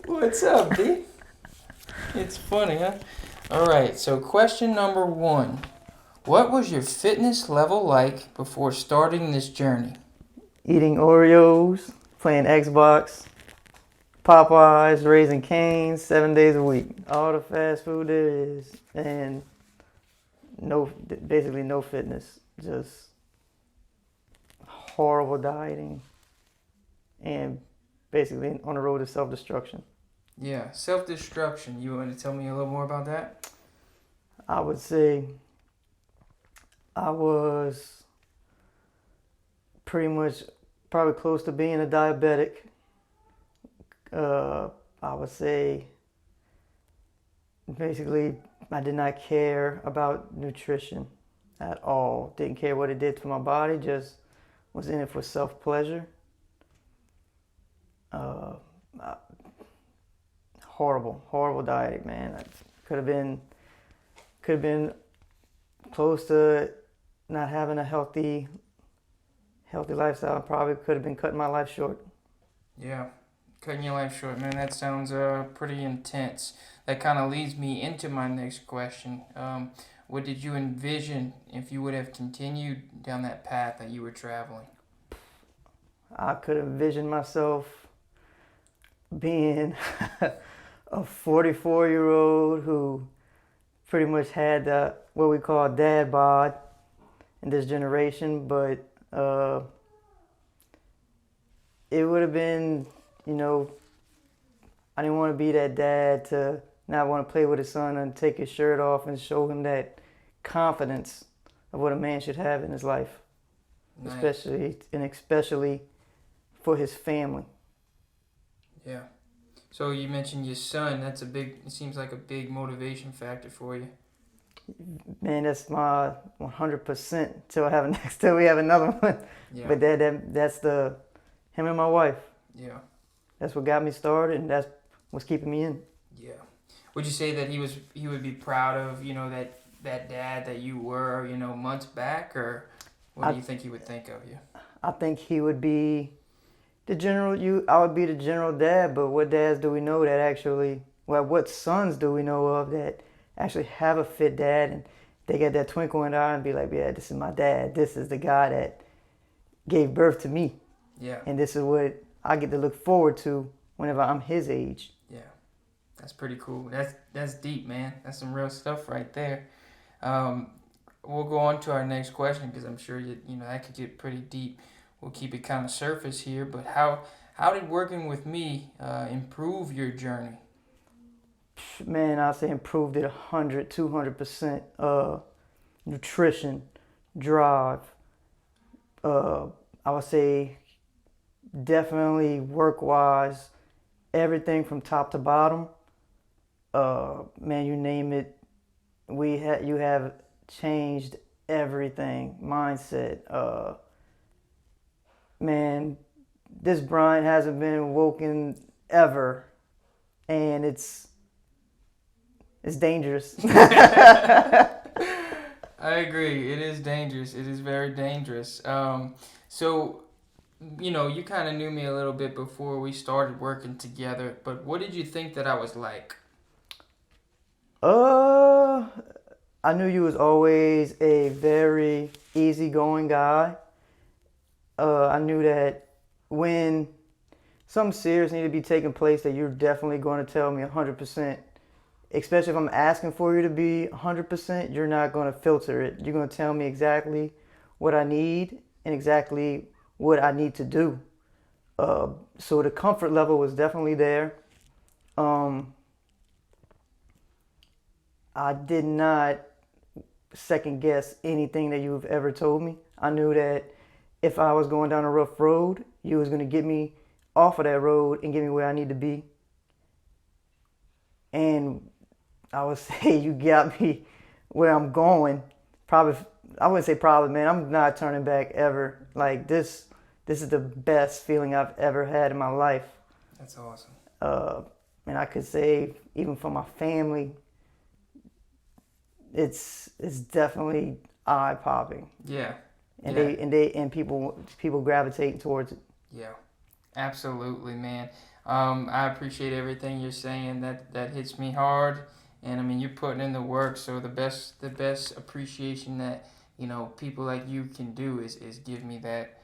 What's up, D? It's funny, huh? All right, so question number one. What was your fitness level like before starting this journey? Eating Oreos, playing Xbox, Popeyes, Raising Cane's 7 days a week. All the fast food there is, and basically no fitness. Just horrible dieting, and basically on the road to self-destruction. Yeah, self-destruction. You want to tell me a little more about that? I would say I was pretty much probably close to being a diabetic. Uh, I would say basically I did not care about nutrition at all. Didn't care what it did to my body, just was in it for self pleasure. Uh, horrible dieting, man. I could have been could have been close to not having a healthy lifestyle. I probably could have been cutting my life short. Yeah, cutting your life short, man. That sounds pretty intense. That kind of leads me into my next question. What did you envision if you would have continued down that path that you were traveling? I could envision myself being a 44-year-old who pretty much had what we call dad bod in this generation, but it would have been, you know, I didn't want to be that dad to not want to play with his son and take his shirt off and show him that confidence of what a man should have in his life, Nice. especially for his family. Yeah. So you mentioned your son. That's a big. It seems like a big motivation factor for you. Man, that's my 100% till I have next till we have another one. Yeah. But that's the him and my wife. Yeah. That's what got me started, and that's what's keeping me in. Yeah. Would you say that he would be proud of that dad that you were months back, or what do I you think he would think of you? I think he would be the general. I would be the general dad. But what dads do we know that actually? Well, what sons do we know of that actually have a fit dad and they get that twinkle in their eye and be like, yeah, this is my dad. This is the guy that gave birth to me, Yeah. and this is what I get to look forward to whenever I'm his age. Yeah. That's pretty cool. That's deep, man. That's some real stuff right there. Um, we'll go on to our next question because I'm sure that could get pretty deep. We'll keep it kind of surface here, but how did working with me improve your journey? Man, I say improved it 100, 200%. Nutrition, drive. Uh, I would say definitely work wise, everything from top to bottom. Man, you name it, you have changed everything. Mindset. Man, this Bryant hasn't been woken ever, and it's dangerous. I agree. It is dangerous. It is very dangerous. So, you kind of knew me a little bit before we started working together, but what did you think that I was like? Uh, I knew you was always a very easygoing guy. I knew that when something serious needed to be taking place, that you're definitely going to tell me 100%. Especially if I'm asking for you to be 100%, you're not going to filter it. You're going to tell me exactly what I need and exactly what I need to do. So the comfort level was definitely there. Um, I did not second guess anything that you've ever told me. I knew that if I was going down a rough road, you was going to get me off of that road and get me where I need to be. And I would say you got me where I'm going. Probably, I wouldn't say probably, man. I'm not turning back ever. Like this is the best feeling I've ever had in my life. That's awesome. Uh, and I could say even for my family, it's definitely eye popping, Yeah. and Yeah. people gravitating towards it. Yeah. Absolutely, man. I appreciate everything you're saying. That hits me hard, and I mean you're putting in the work. So the best appreciation that people like you can do is give me that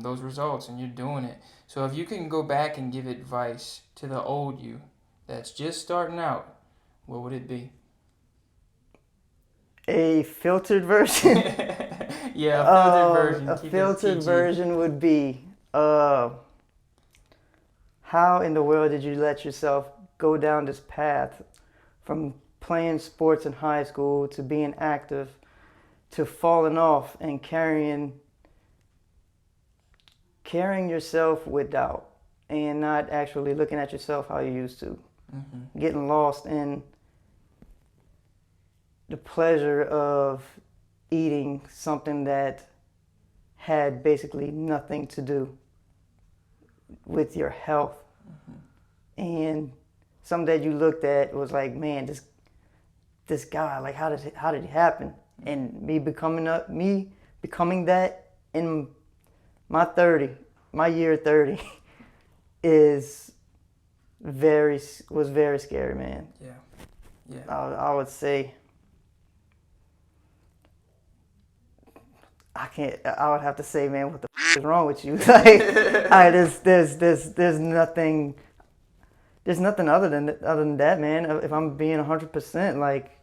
those results, and you're doing it. So if you can go back and give advice to the old you that's just starting out, what would it be? A filtered version. Yeah, a filtered version. A Keep it filtered PG. version would be, uh, how in the world did you let yourself go down this path from playing sports in high school to being active to falling off and carrying yourself with doubt and not actually looking at yourself how you used to, getting lost in the pleasure of eating something that had basically nothing to do with your health. And something that you looked at was like, man, this guy, like, how did it happen? And me becoming that in my year 30 is was very scary, man. Yeah, yeah. I would say I would have to say, man, what the is wrong with you? Like, there's nothing. There's nothing other than that, man. If I'm being 100%, like,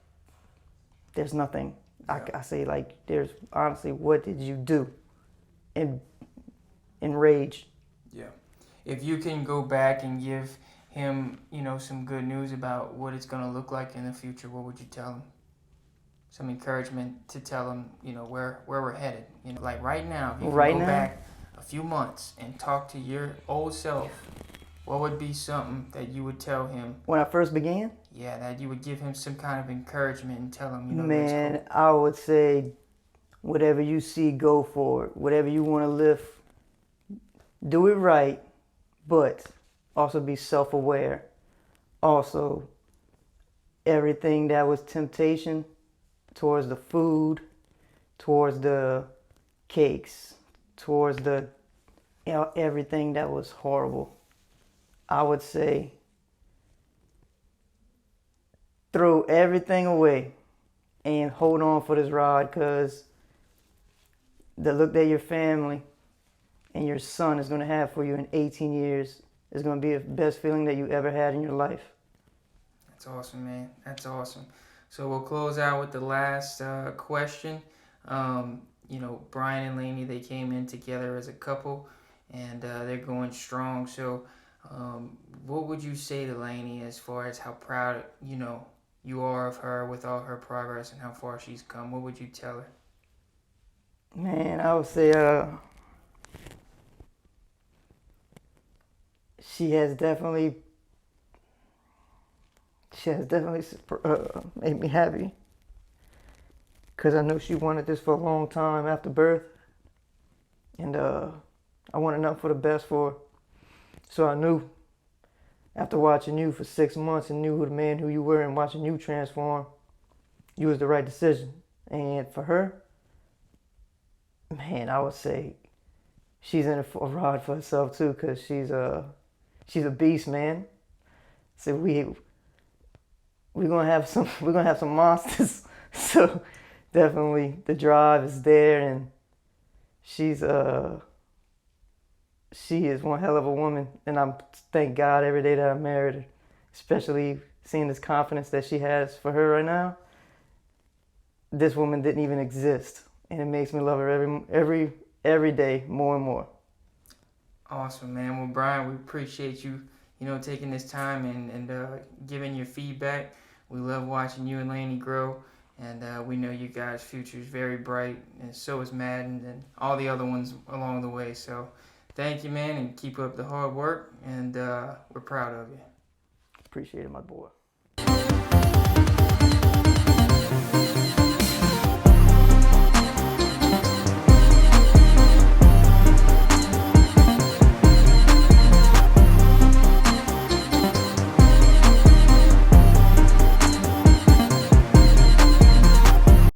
there's nothing. Yeah. I say, like, there's honestly, what did you do? In rage. Yeah. If you can go back and give him, some good news about what it's going to look like in the future, what would you tell him? Some encouragement to tell him, where we're headed. Like right now, if you can go back a few months and talk to your old self, what would be something that you would tell him? When I first began? Yeah, that you would give him some kind of encouragement and tell him, Man, I would say, whatever you see, go for it. Whatever you want to lift, do it right, but also be self-aware. Also, everything that was temptation towards the food, towards the cakes, towards the everything that was horrible, I would say throw everything away and hold on for this ride, because the look that your family and your son is going to have for you in 18 years is going to be the best feeling that you ever had in your life. That's awesome, man. That's awesome. So we'll close out with the last question. Brian and Lainey, they came in together as a couple, and they're going strong. So what would you say to Lainey as far as how proud, you are of her with all her progress and how far she's come? What would you tell her? Man, I would say she has definitely made me happy, because I know she wanted this for a long time after birth, and I wanted nothing for the best for her. So I knew, after watching you for 6 months and knew who the man who you were and watching you transform, you was the right decision. And for her, man, I would say she's in a ride for herself too, because she's a beast, man. So we're gonna have some monsters. So definitely the drive is there, and she is one hell of a woman, and I thank God every day that I married her, especially seeing this confidence that she has for her right now. This woman didn't even exist, and it makes me love her every day more and more. Awesome, man. Well, Brian, we appreciate you, taking this time and giving your feedback. We love watching you and Lainey grow, and we know you guys' future is very bright, and so is Madden and all the other ones along the way. So thank you, man, and keep up the hard work, and we're proud of you. Appreciate it, my boy.